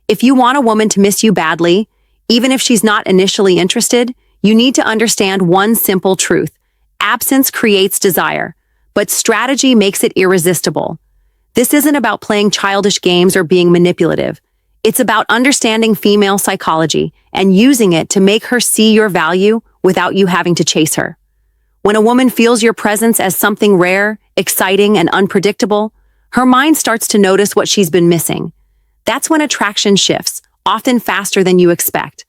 If you want a woman to miss you badly, even if she's not initially interested, you need to understand one simple truth. Absence creates desire, but strategy makes it irresistible. This isn't about playing childish games or being manipulative. It's about understanding female psychology and using it to make her see your value without you having to chase her. When a woman feels your presence as something rare, exciting, and unpredictable, her mind starts to notice what she's been missing. That's when attraction shifts, often faster than you expect.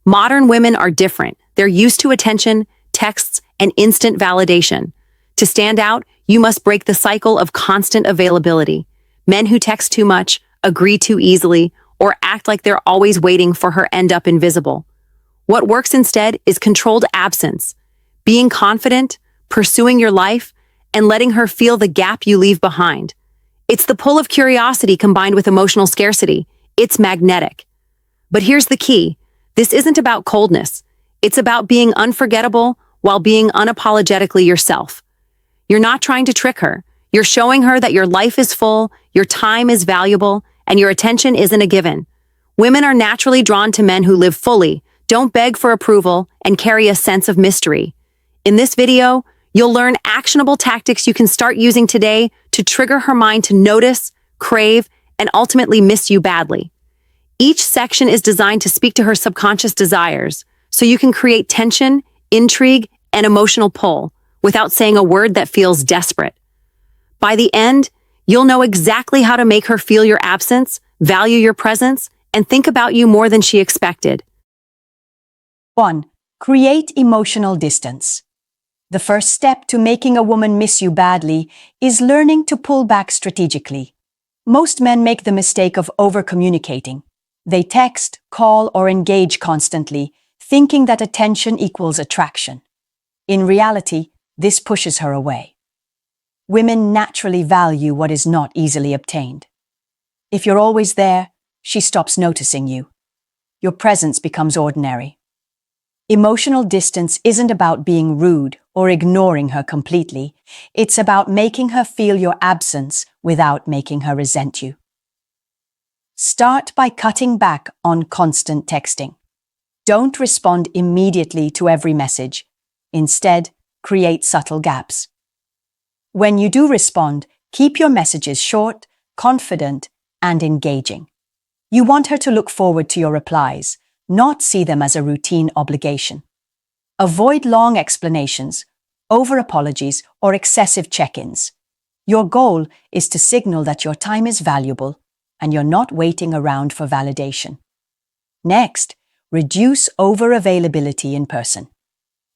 Modern women are different. They're used to attention, texts, and instant validation. To stand out, you must break the cycle of constant availability. Men who text too much, agree too easily, or act like they're always waiting for her end up invisible. What works instead is controlled absence, being confident, pursuing your life, and letting her feel the gap you leave behind. It's the pull of curiosity combined with emotional scarcity. It's magnetic. But here's the key. This isn't about coldness. It's about being unforgettable while being unapologetically yourself. You're not trying to trick her. You're showing her that your life is full, your time is valuable, and your attention isn't a given. Women are naturally drawn to men who live fully, don't beg for approval, and carry a sense of mystery. In this video, you'll learn actionable tactics you can start using today to trigger her mind to notice, crave, and ultimately miss you badly. Each section is designed to speak to her subconscious desires, so you can create tension, intrigue, and emotional pull without saying a word that feels desperate. By the end, you'll know exactly how to make her feel your absence, value your presence, and think about you more than she expected. 1. Create emotional distance. The first step to making a woman miss you badly is learning to pull back strategically. Most men make the mistake of over-communicating. They text, call, or engage constantly, thinking that attention equals attraction. In reality, this pushes her away. Women naturally value what is not easily obtained. If you're always there, she stops noticing you. Your presence becomes ordinary. Emotional distance isn't about being rude or ignoring her completely. It's about making her feel your absence without making her resent you. Start by cutting back on constant texting. Don't respond immediately to every message. Instead, create subtle gaps. When you do respond, keep your messages short, confident, and engaging. You want her to look forward to your replies, not see them as a routine obligation. Avoid long explanations, over-apologies, or excessive check-ins. Your goal is to signal that your time is valuable and you're not waiting around for validation. Next, reduce over-availability in person.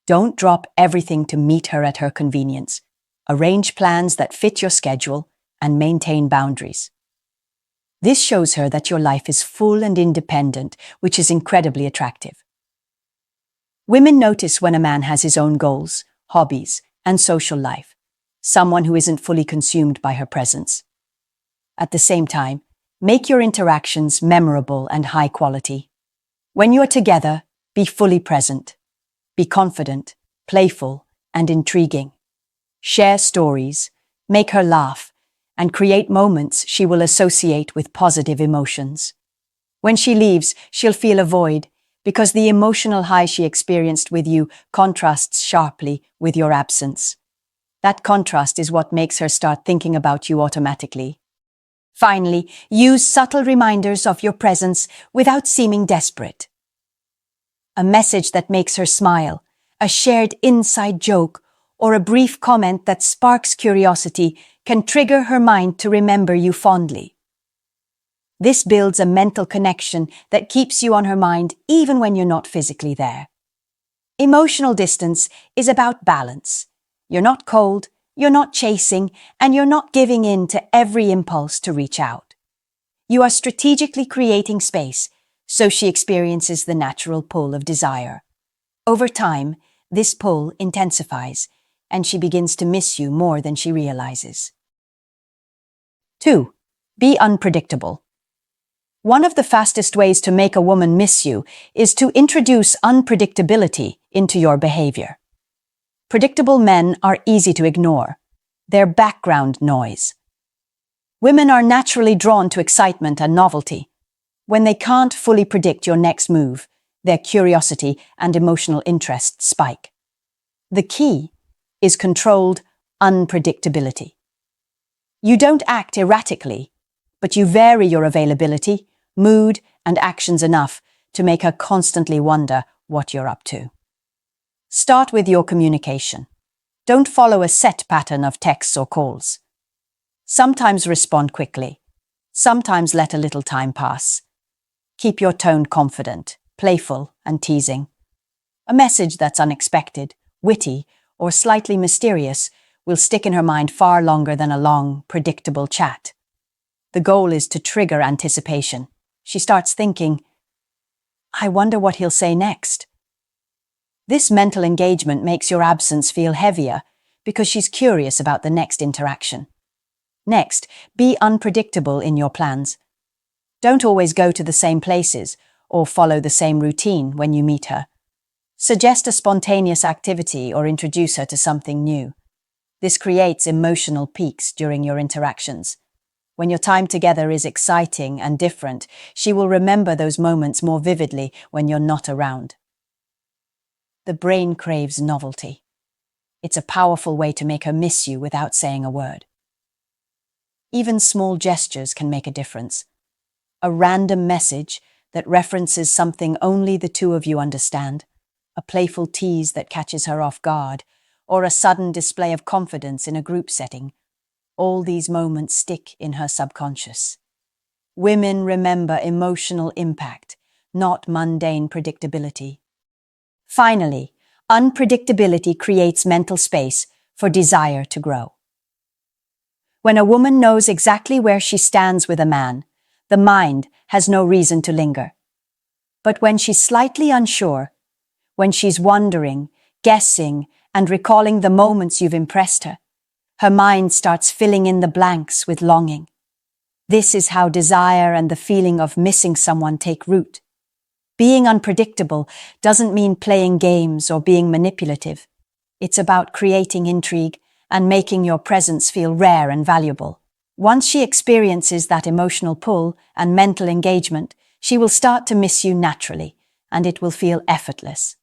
Don't drop everything to meet her at her convenience. Arrange plans that fit your schedule and maintain boundaries. This shows her that your life is full and independent, which is incredibly attractive. Women notice when a man has his own goals, hobbies, and social life, someone who isn't fully consumed by her presence. At the same time, make your interactions memorable and high quality. When you are together, be fully present. Be confident, playful, and intriguing. Share stories, make her laugh, and create moments she will associate with positive emotions. When she leaves, she'll feel a void because the emotional high she experienced with you contrasts sharply with your absence. That contrast is what makes her start thinking about you automatically. Finally, use subtle reminders of your presence without seeming desperate. A message that makes her smile, a shared inside joke, or a brief comment that sparks curiosity can trigger her mind to remember you fondly. This builds a mental connection that keeps you on her mind even when you're not physically there. Emotional distance is about balance. You're not cold, you're not chasing, and you're not giving in to every impulse to reach out. You are strategically creating space so she experiences the natural pull of desire. Over time, this pull intensifies, and she begins to miss you more than she realizes. 2. Be unpredictable. One of the fastest ways to make a woman miss you is to introduce unpredictability into your behavior. Predictable men are easy to ignore. They're background noise. Women are naturally drawn to excitement and novelty. When they can't fully predict your next move, their curiosity and emotional interest spike. The key is controlled unpredictability. You don't act erratically, but you vary your availability, mood, and actions enough to make her constantly wonder what you're up to. Start with your communication. Don't follow a set pattern of texts or calls. Sometimes respond quickly. Sometimes let a little time pass. Keep your tone confident, playful, and teasing. A message that's unexpected, witty, or slightly mysterious will stick in her mind far longer than a long, predictable chat. The goal is to trigger anticipation. She starts thinking, I wonder what he'll say next. This mental engagement makes your absence feel heavier because she's curious about the next interaction. Next, be unpredictable in your plans. Don't always go to the same places or follow the same routine when you meet her. Suggest a spontaneous activity or introduce her to something new. This creates emotional peaks during your interactions. When your time together is exciting and different, she will remember those moments more vividly when you're not around. The brain craves novelty. It's a powerful way to make her miss you without saying a word. Even small gestures can make a difference. A random message that references something only the two of you understand, a playful tease that catches her off guard, or a sudden display of confidence in a group setting. All these moments stick in her subconscious. Women remember emotional impact, not mundane predictability. Finally, unpredictability creates mental space for desire to grow. When a woman knows exactly where she stands with a man, the mind has no reason to linger. But when she's slightly unsure, when she's wondering, guessing, and recalling the moments you've impressed her, her mind starts filling in the blanks with longing. This is how desire and the feeling of missing someone take root. Being unpredictable doesn't mean playing games or being manipulative. It's about creating intrigue and making your presence feel rare and valuable. Once she experiences that emotional pull and mental engagement, she will start to miss you naturally, and it will feel effortless.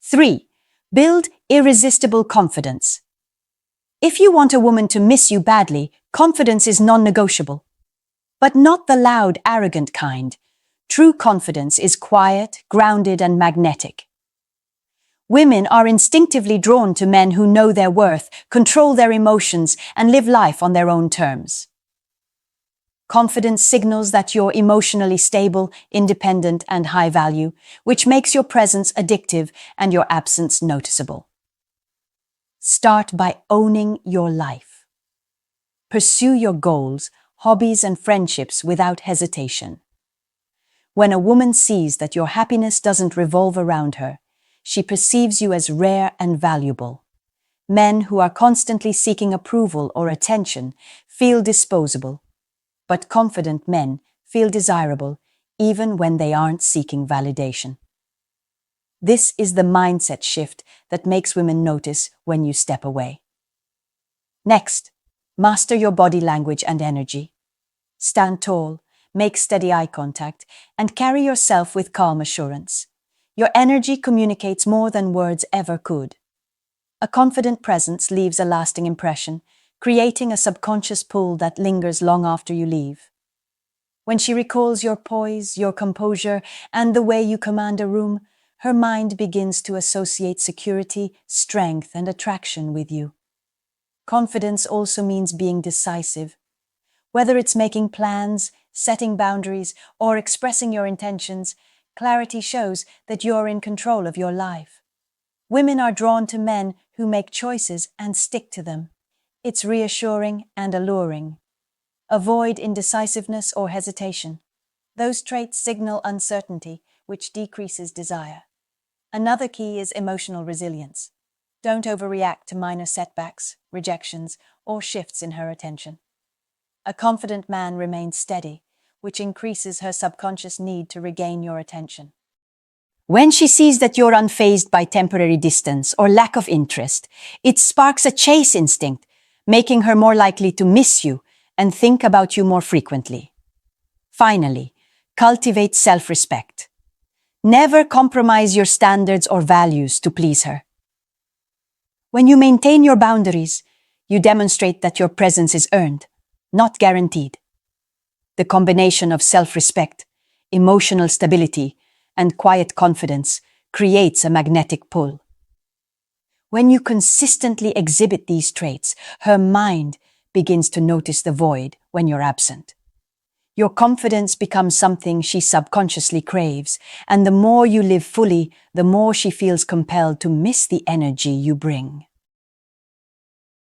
3. Build irresistible confidence. If you want a woman to miss you badly, confidence is non-negotiable. But not the loud, arrogant kind. True confidence is quiet, grounded, and magnetic. Women are instinctively drawn to men who know their worth, control their emotions, and live life on their own terms. Confidence signals that you're emotionally stable, independent, and high value, which makes your presence addictive and your absence noticeable. Start by owning your life. Pursue your goals, hobbies, and friendships without hesitation. When a woman sees that your happiness doesn't revolve around her, she perceives you as rare and valuable. Men who are constantly seeking approval or attention feel disposable, but confident men feel desirable even when they aren't seeking validation. This is the mindset shift that makes women notice when you step away. Next, master your body language and energy. Stand tall, make steady eye contact, and carry yourself with calm assurance. Your energy communicates more than words ever could. A confident presence leaves a lasting impression, creating a subconscious pull that lingers long after you leave. When she recalls your poise, your composure, and the way you command a room, her mind begins to associate security, strength, and attraction with you. Confidence also means being decisive. Whether it's making plans, setting boundaries, or expressing your intentions, clarity shows that you're in control of your life. Women are drawn to men who make choices and stick to them. It's reassuring and alluring. Avoid indecisiveness or hesitation. Those traits signal uncertainty, which decreases desire. Another key is emotional resilience. Don't overreact to minor setbacks, rejections, or shifts in her attention. A confident man remains steady, which increases her subconscious need to regain your attention. When she sees that you're unfazed by temporary distance or lack of interest, it sparks a chase instinct, making her more likely to miss you and think about you more frequently. Finally, cultivate self-respect. Never compromise your standards or values to please her. When you maintain your boundaries, you demonstrate that your presence is earned, not guaranteed. The combination of self-respect, emotional stability, and quiet confidence creates a magnetic pull. When you consistently exhibit these traits, her mind begins to notice the void when you're absent. Your confidence becomes something she subconsciously craves, and the more you live fully, the more she feels compelled to miss the energy you bring.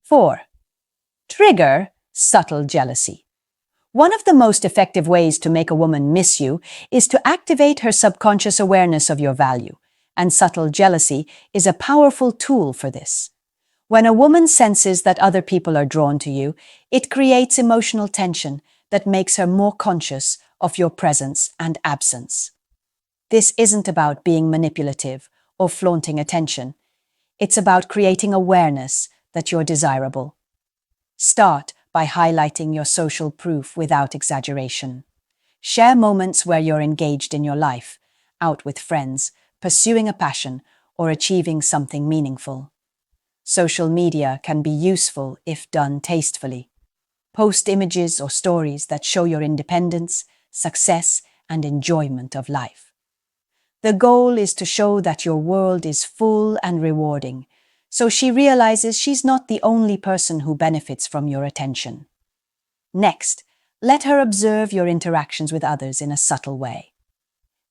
4. Trigger subtle jealousy. One of the most effective ways to make a woman miss you is to activate her subconscious awareness of your value, and subtle jealousy is a powerful tool for this. When a woman senses that other people are drawn to you, it creates emotional tension that makes her more conscious of your presence and absence. This isn't about being manipulative or flaunting attention. It's about creating awareness that you're desirable. Start by highlighting your social proof without exaggeration. Share moments where you're engaged in your life, out with friends, pursuing a passion, or achieving something meaningful. Social media can be useful if done tastefully. Post images or stories that show your independence, success, and enjoyment of life. The goal is to show that your world is full and rewarding, so she realizes she's not the only person who benefits from your attention. Next, let her observe your interactions with others in a subtle way.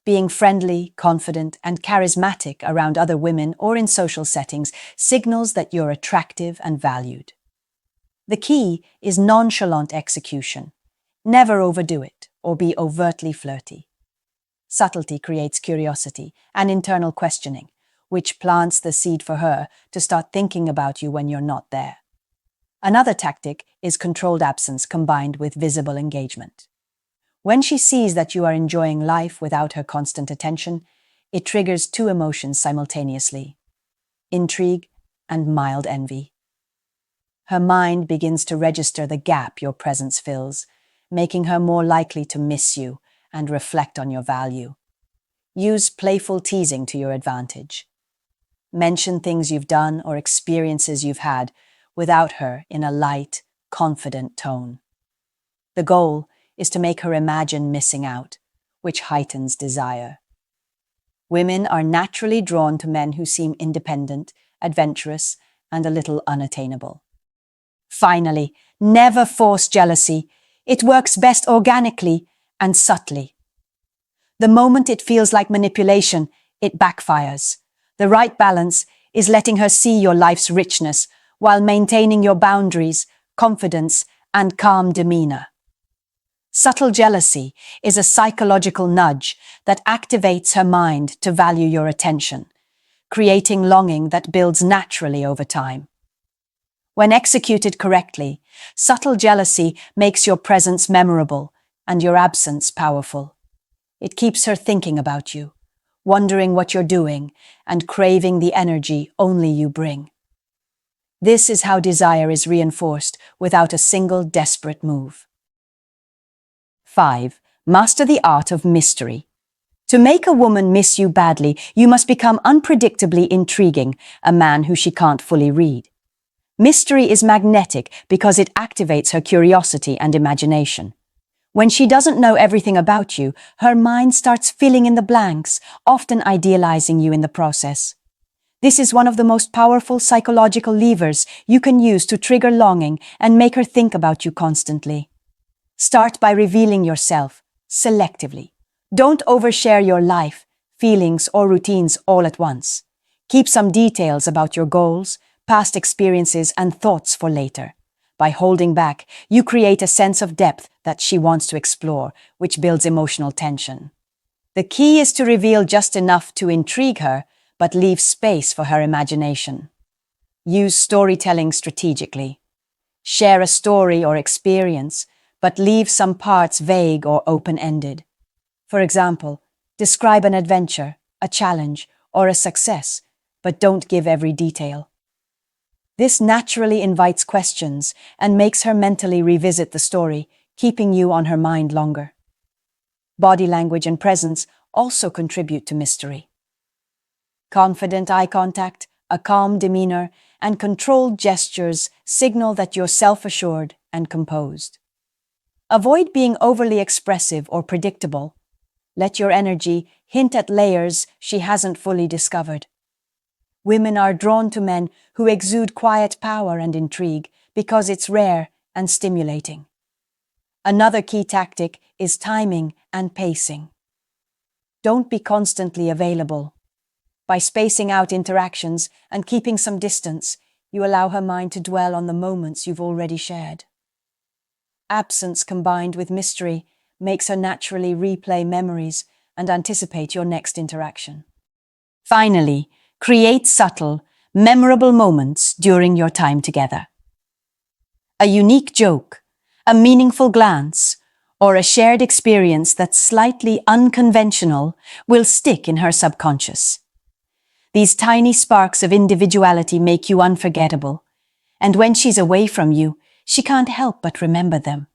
Being friendly, confident, and charismatic around other women or in social settings signals that you're attractive and valued. The key is nonchalant execution. Never overdo it or be overtly flirty. Subtlety creates curiosity and internal questioning, which plants the seed for her to start thinking about you when you're not there. Another tactic is controlled absence combined with visible engagement. When she sees that you are enjoying life without her constant attention, it triggers two emotions simultaneously: intrigue and mild envy. Her mind begins to register the gap your presence fills, making her more likely to miss you and reflect on your value. Use playful teasing to your advantage. Mention things you've done or experiences you've had without her in a light, confident tone. The goal is to make her imagine missing out, which heightens desire. Women are naturally drawn to men who seem independent, adventurous, and a little unattainable. Finally, never force jealousy. It works best organically and subtly. The moment it feels like manipulation, it backfires. The right balance is letting her see your life's richness while maintaining your boundaries, confidence, and calm demeanor. Subtle jealousy is a psychological nudge that activates her mind to value your attention, creating longing that builds naturally over time. When executed correctly, subtle jealousy makes your presence memorable and your absence powerful. It keeps her thinking about you, wondering what you're doing, and craving the energy only you bring. This is how desire is reinforced without a single desperate move. 5. Master the art of mystery. To make a woman miss you badly, you must become unpredictably intriguing, a man who she can't fully read. Mystery is magnetic because it activates her curiosity and imagination. When she doesn't know everything about you, her mind starts filling in the blanks, often idealizing you in the process. This is one of the most powerful psychological levers you can use to trigger longing and make her think about you constantly. Start by revealing yourself, selectively. Don't overshare your life, feelings, or routines all at once. Keep some details about your goals, past experiences, and thoughts for later. By holding back, you create a sense of depth that she wants to explore, which builds emotional tension. The key is to reveal just enough to intrigue her, but leave space for her imagination. Use storytelling strategically. Share a story or experience, but leave some parts vague or open-ended. For example, describe an adventure, a challenge, or a success, but don't give every detail. This naturally invites questions and makes her mentally revisit the story, keeping you on her mind longer. Body language and presence also contribute to mystery. Confident eye contact, a calm demeanor, and controlled gestures signal that you're self-assured and composed. Avoid being overly expressive or predictable. Let your energy hint at layers she hasn't fully discovered. Women are drawn to men who exude quiet power and intrigue because it's rare and stimulating. Another key tactic is timing and pacing. Don't be constantly available. By spacing out interactions and keeping some distance, you allow her mind to dwell on the moments you've already shared. Absence combined with mystery makes her naturally replay memories and anticipate your next interaction. Finally, create subtle, memorable moments during your time together. A unique joke, a meaningful glance, or a shared experience that's slightly unconventional will stick in her subconscious. These tiny sparks of individuality make you unforgettable, and when she's away from you, she can't help but remember them.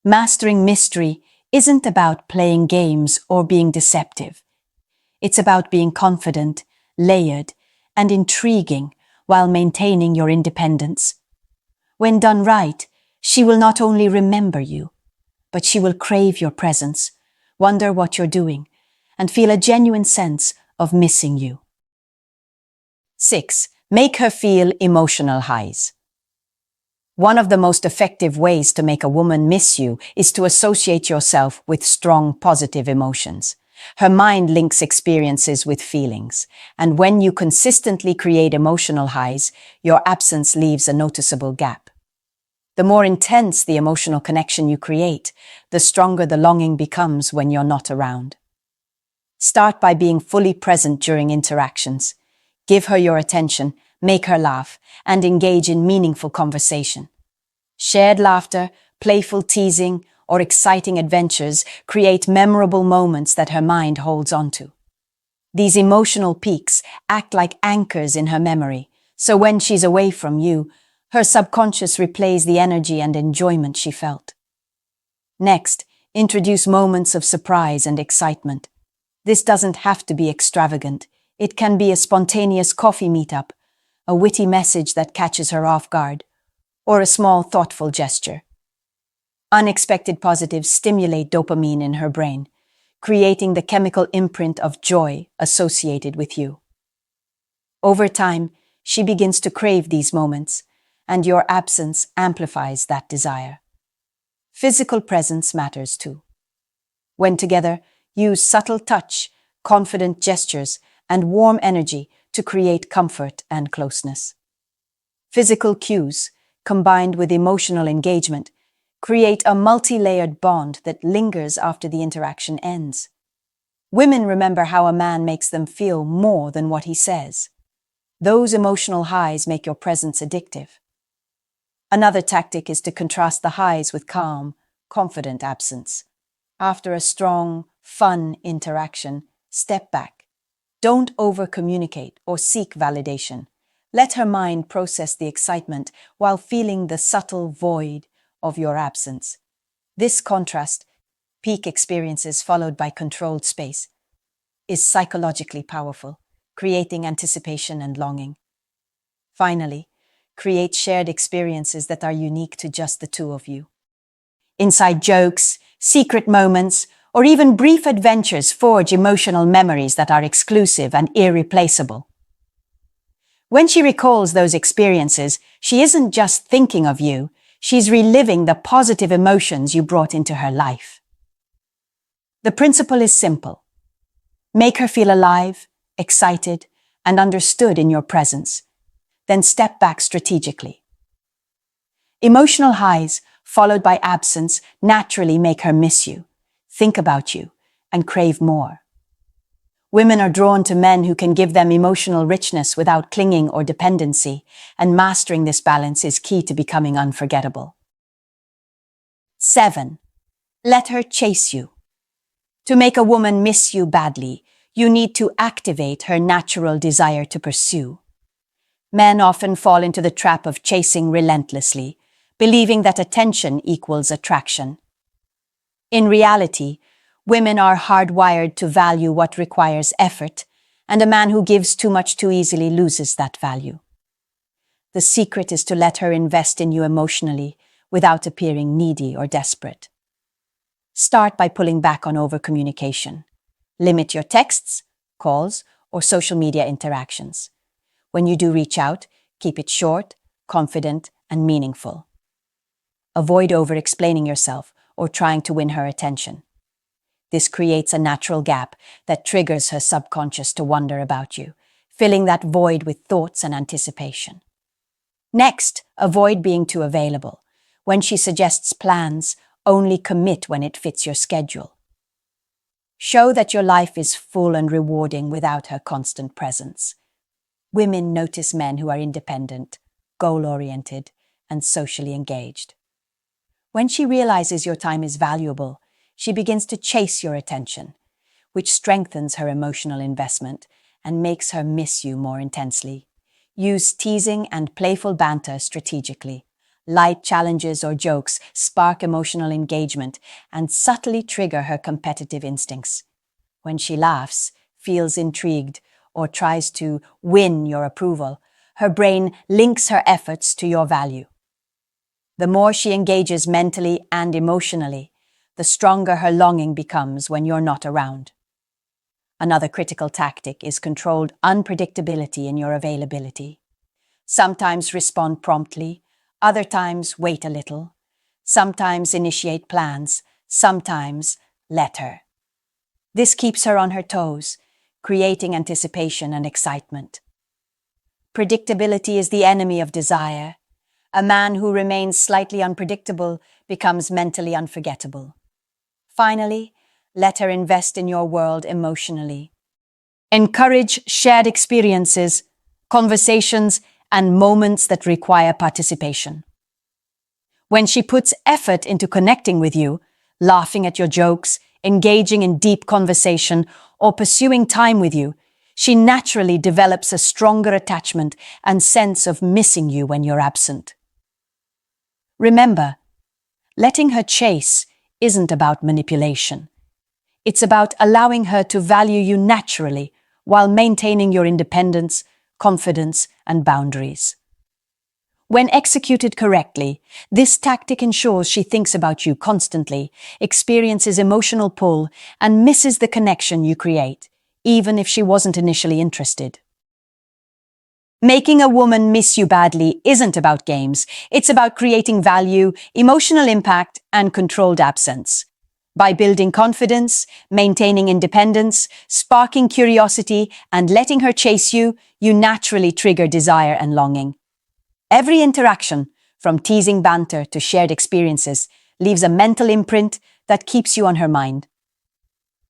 Mastering mystery isn't about playing games or being deceptive. It's about being confident, layered, and intriguing while maintaining your independence. When done right, she will not only remember you, but she will crave your presence, wonder what you're doing, and feel a genuine sense of missing you. 6. Make her feel emotional highs. One of the most effective ways to make a woman miss you is to associate yourself with strong positive emotions. Her mind links experiences with feelings, and when you consistently create emotional highs, your absence leaves a noticeable gap. The more intense the emotional connection you create, the stronger the longing becomes when you're not around. Start by being fully present during interactions. Give her your attention, make her laugh, and engage in meaningful conversation. Shared laughter, playful teasing, or exciting adventures create memorable moments that her mind holds onto. These emotional peaks act like anchors in her memory, so when she's away from you, her subconscious replays the energy and enjoyment she felt. Next, introduce moments of surprise and excitement. This doesn't have to be extravagant. It can be a spontaneous coffee meetup, a witty message that catches her off guard, or a small thoughtful gesture. Unexpected positives stimulate dopamine in her brain, creating the chemical imprint of joy associated with you. Over time, she begins to crave these moments, and your absence amplifies that desire. Physical presence matters too. When together, use subtle touch, confident gestures, and warm energy to create comfort and closeness. Physical cues, combined with emotional engagement, create a multi-layered bond that lingers after the interaction ends. Women remember how a man makes them feel more than what he says. Those emotional highs make your presence addictive. Another tactic is to contrast the highs with calm, confident absence. After a strong, fun interaction, step back. Don't over-communicate or seek validation. Let her mind process the excitement while feeling the subtle void of your absence. This contrast, peak experiences followed by controlled space, is psychologically powerful, creating anticipation and longing. Finally, create shared experiences that are unique to just the two of you. Inside jokes, secret moments, or even brief adventures forge emotional memories that are exclusive and irreplaceable. When she recalls those experiences, she isn't just thinking of you, she's reliving the positive emotions you brought into her life. The principle is simple. Make her feel alive, excited, and understood in your presence. Then step back strategically. Emotional highs, followed by absence, naturally make her miss you, think about you, and crave more. Women are drawn to men who can give them emotional richness without clinging or dependency, and mastering this balance is key to becoming unforgettable. 7. Let her chase you. To make a woman miss you badly, you need to activate her natural desire to pursue. Men often fall into the trap of chasing relentlessly, believing that attention equals attraction. In reality, Women are hardwired to value what requires effort, and a man who gives too much too easily loses that value. The secret is to let her invest in you emotionally without appearing needy or desperate. Start by pulling back on overcommunication. Limit your texts, calls, or social media interactions. When you do reach out, keep it short, confident, and meaningful. Avoid over-explaining yourself or trying to win her attention. This creates a natural gap that triggers her subconscious to wonder about you, filling that void with thoughts and anticipation. Next, avoid being too available. When she suggests plans, only commit when it fits your schedule. Show that your life is full and rewarding without her constant presence. Women notice men who are independent, goal-oriented, and socially engaged. When she realizes your time is valuable, she begins to chase your attention, which strengthens her emotional investment and makes her miss you more intensely. Use teasing and playful banter strategically. Light challenges or jokes spark emotional engagement and subtly trigger her competitive instincts. When she laughs, feels intrigued, or tries to win your approval, her brain links her efforts to your value. The more she engages mentally and emotionally, the stronger her longing becomes when you're not around. Another critical tactic is controlled unpredictability in your availability. Sometimes respond promptly, other times wait a little. Sometimes initiate plans, sometimes let her. This keeps her on her toes, creating anticipation and excitement. Predictability is the enemy of desire. A man who remains slightly unpredictable becomes mentally unforgettable. Finally, let her invest in your world emotionally. Encourage shared experiences, conversations, and moments that require participation. When she puts effort into connecting with you, laughing at your jokes, engaging in deep conversation, or pursuing time with you, she naturally develops a stronger attachment and sense of missing you when you're absent. Remember, letting her chase isn't about manipulation. It's about allowing her to value you naturally while maintaining your independence, confidence, and boundaries. When executed correctly, this tactic ensures she thinks about you constantly, experiences emotional pull, and misses the connection you create, even if she wasn't initially interested. Making a woman miss you badly isn't about games. It's about creating value, emotional impact, and controlled absence. By building confidence, maintaining independence, sparking curiosity, and letting her chase you, you naturally trigger desire and longing. Every interaction, from teasing banter to shared experiences, leaves a mental imprint that keeps you on her mind.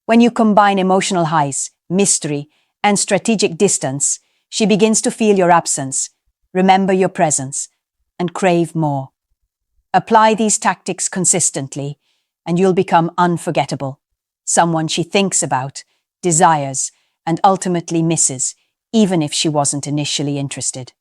When you combine emotional highs, mystery, and strategic distance, she begins to feel your absence, remember your presence, and crave more. Apply these tactics consistently, and you'll become unforgettable, someone she thinks about, desires, and ultimately misses, even if she wasn't initially interested.